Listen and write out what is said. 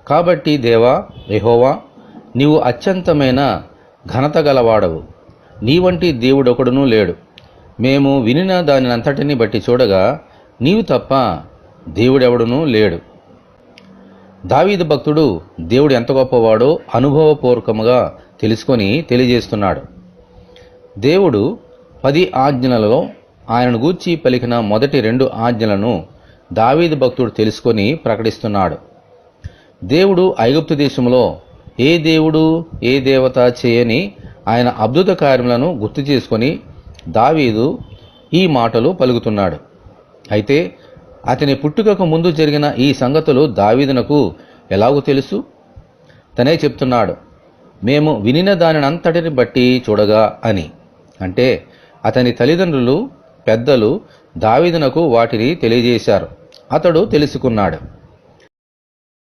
కాబట్టి దేవా యెహోవా, నీవు అత్యంతమైన ఘనత గలవాడవు, నీ వంటి దేవుడొకడునూ లేడు. మేము వినిన దానినంతటిని బట్టి చూడగా నీవు తప్ప దేవుడెవడునూ లేడు. దావీదు భక్తుడు దేవుడు ఎంత గొప్పవాడో అనుభవపూర్వకముగా తెలుసుకొని తెలియజేస్తున్నాడు. దేవుడు 10 ఆజ్ఞలలో ఆయనను గూర్చి పలికిన మొదటి 2 ఆజ్ఞలను దావీదు భక్తుడు తెలుసుకొని ప్రకటిస్తున్నాడు. దేవుడు ఐగుప్తు దేశంలో ఏ దేవుడు ఏ దేవత చేయని ఆయన అద్భుత కార్యములను గుర్తు చేసుకొని దావీదు ఈ మాటలు పలుకుతున్నాడు. అయితే అతని పుట్టుకకు ముందు జరిగిన ఈ సంగతులు దావీదునకు ఎలాగూ తెలుసు? తనే చెప్తున్నాడు, మేము వినిన దానినంతటిని బట్టి చూడగా అని. అంటే అతని తల్లిదండ్రులు, పెద్దలు దావీదునకు వాటిని తెలియజేశారు. అతడు తెలుసుకున్నాడు.